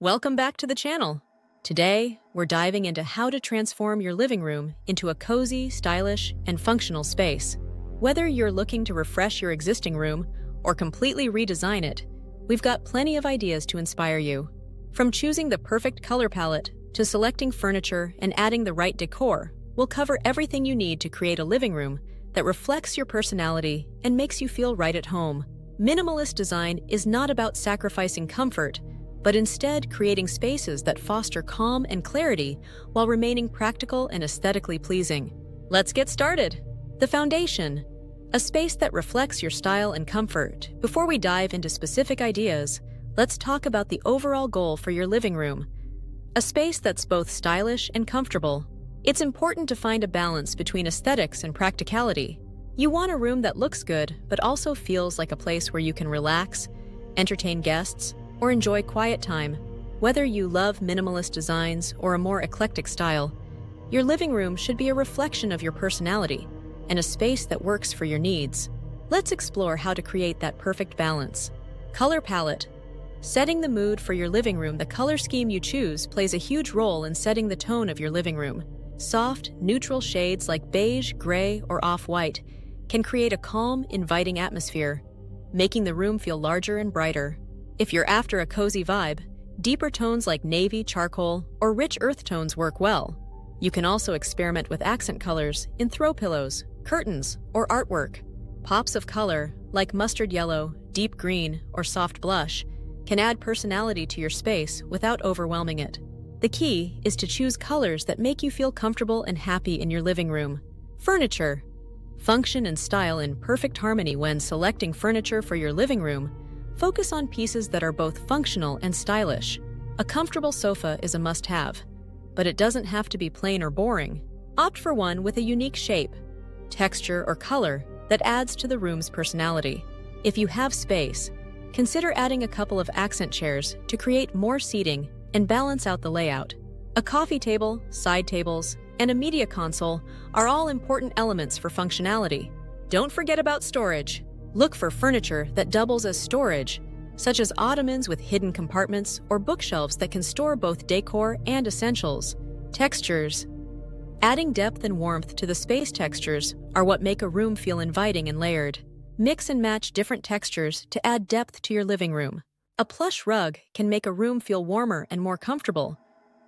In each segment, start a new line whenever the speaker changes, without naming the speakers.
Welcome back to the channel. Today, we're diving into how to transform your living room into a cozy, stylish, and functional space. Whether you're looking to refresh your existing room or completely redesign it, we've got plenty of ideas to inspire you. From choosing the perfect color palette to selecting furniture and adding the right decor, we'll cover everything you need to create a living room that reflects your personality and makes you feel right at home. Minimalist design is not about sacrificing comfort, but instead creating spaces that foster calm and clarity while remaining practical and aesthetically pleasing. Let's get started. The foundation, a space that reflects your style and comfort. Before we dive into specific ideas, let's talk about the overall goal for your living room. A space that's both stylish and comfortable. It's important to find a balance between aesthetics and practicality. You want a room that looks good, but also feels like a place where you can relax, entertain guests, or enjoy quiet time. Whether you love minimalist designs or a more eclectic style, your living room should be a reflection of your personality and a space that works for your needs. Let's explore how to create that perfect balance. Color palette. Setting the mood for your living room. The color scheme you choose plays a huge role in setting the tone of your living room. Soft, neutral shades like beige, gray, or off-white can create a calm, inviting atmosphere, making the room feel larger and brighter. If you're after a cozy vibe, deeper tones like navy, charcoal, or rich earth tones work well. You can also experiment with accent colors in throw pillows, curtains, or artwork. Pops of color, like mustard yellow, deep green, or soft blush, can add personality to your space without overwhelming it. The key is to choose colors that make you feel comfortable and happy in your living room. Furniture. Function and style in perfect harmony. When selecting furniture for your living room, focus on pieces that are both functional and stylish. A comfortable sofa is a must-have, but it doesn't have to be plain or boring. Opt for one with a unique shape, texture, or color that adds to the room's personality. If you have space, consider adding a couple of accent chairs to create more seating and balance out the layout. A coffee table, side tables, and a media console are all important elements for functionality. Don't forget about storage. Look for furniture that doubles as storage, such as ottomans with hidden compartments or bookshelves that can store both decor and essentials. Textures. Adding depth and warmth to the space. Textures are what make a room feel inviting and layered. Mix and match different textures to add depth to your living room. A plush rug can make a room feel warmer and more comfortable,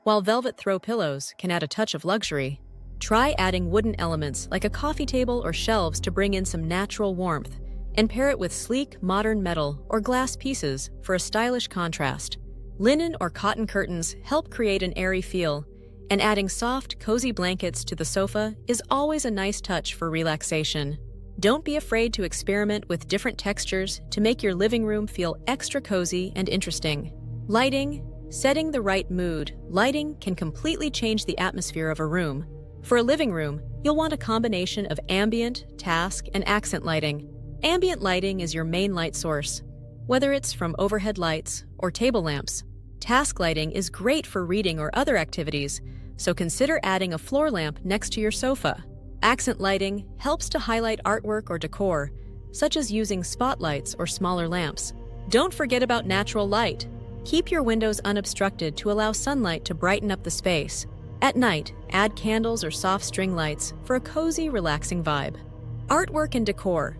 while velvet throw pillows can add a touch of luxury. Try adding wooden elements like a coffee table or shelves to bring in some natural warmth, and pair it with sleek, modern metal or glass pieces for a stylish contrast. Linen or cotton curtains help create an airy feel, and adding soft, cozy blankets to the sofa is always a nice touch for relaxation. Don't be afraid to experiment with different textures to make your living room feel extra cozy and interesting. Lighting. Setting the right mood. Lighting can completely change the atmosphere of a room. For a living room, you'll want a combination of ambient, task, and accent lighting. Ambient lighting is your main light source, whether it's from overhead lights or table lamps. Task lighting is great for reading or other activities, so consider adding a floor lamp next to your sofa. Accent lighting helps to highlight artwork or decor, such as using spotlights or smaller lamps. Don't forget about natural light. Keep your windows unobstructed to allow sunlight to brighten up the space. At night, add candles or soft string lights for a cozy, relaxing vibe. Artwork and decor.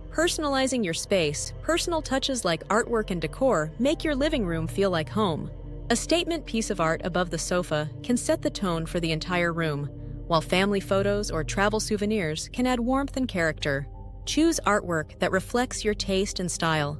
Personalizing your space, personal touches like artwork and decor make your living room feel like home. A statement piece of art above the sofa can set the tone for the entire room, while family photos or travel souvenirs can add warmth and character. Choose artwork that reflects your taste and style,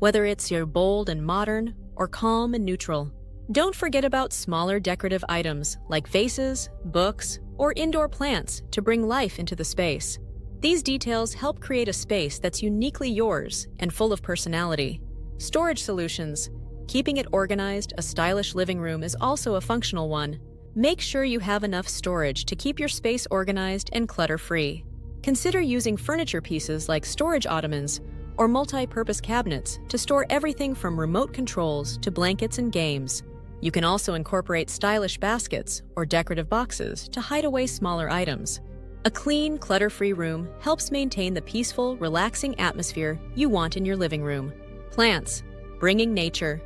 whether it's your bold and modern or calm and neutral. Don't forget about smaller decorative items like vases, books, or indoor plants to bring life into the space. These details help create a space that's uniquely yours and full of personality. Storage solutions. Keeping it organized, a stylish living room is also a functional one. Make sure you have enough storage to keep your space organized and clutter-free. Consider using furniture pieces like storage ottomans or multi-purpose cabinets to store everything from remote controls to blankets and games. You can also incorporate stylish baskets or decorative boxes to hide away smaller items. A clean, clutter-free room helps maintain the peaceful, relaxing atmosphere you want in your living room. Plants. Bringing nature.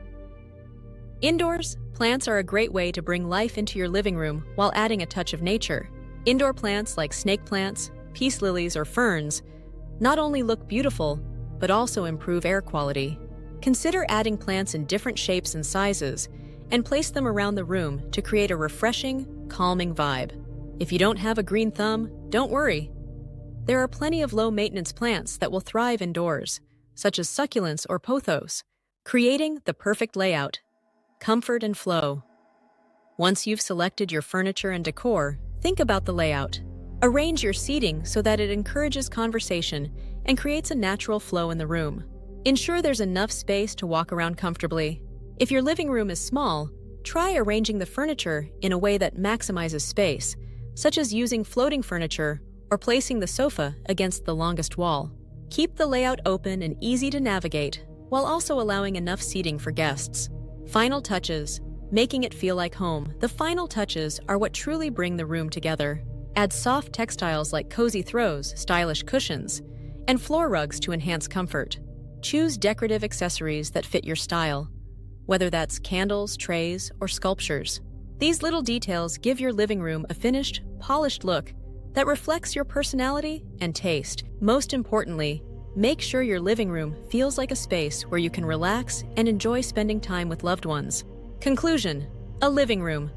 Indoors, plants are a great way to bring life into your living room while adding a touch of nature. Indoor plants like snake plants, peace lilies, or ferns not only look beautiful, but also improve air quality. Consider adding plants in different shapes and sizes and place them around the room to create a refreshing, calming vibe. If you don't have a green thumb, don't worry. There are plenty of low-maintenance plants that will thrive indoors, such as succulents or pothos, creating the perfect layout, comfort and flow. Once you've selected your furniture and decor, think about the layout. Arrange your seating so that it encourages conversation and creates a natural flow in the room. Ensure there's enough space to walk around comfortably. If your living room is small, try arranging the furniture in a way that maximizes space, such as using floating furniture or placing the sofa against the longest wall. Keep the layout open and easy to navigate, while also allowing enough seating for guests. Final touches, making it feel like home. The final touches are what truly bring the room together. Add soft textiles like cozy throws, stylish cushions, and floor rugs to enhance comfort. Choose decorative accessories that fit your style, whether that's candles, trays, or sculptures. These little details give your living room a finished, polished look that reflects your personality and taste. Most importantly, make sure your living room feels like a space where you can relax and enjoy spending time with loved ones. Conclusion: a living room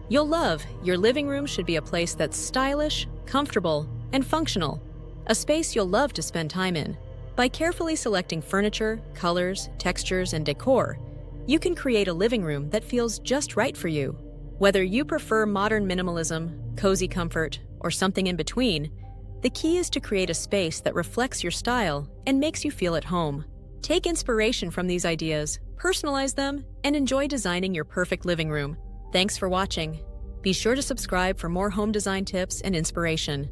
you'll love. Your living room should be a place that's stylish, comfortable, and functional. A space you'll love to spend time in. By carefully selecting furniture, colors, textures, and decor, you can create a living room that feels just right for you. Whether you prefer modern minimalism, cozy comfort, or something in between, the key is to create a space that reflects your style and makes you feel at home. Take inspiration from these ideas, personalize them, and enjoy designing your perfect living room. Thanks for watching. Be sure to subscribe for more home design tips and inspiration.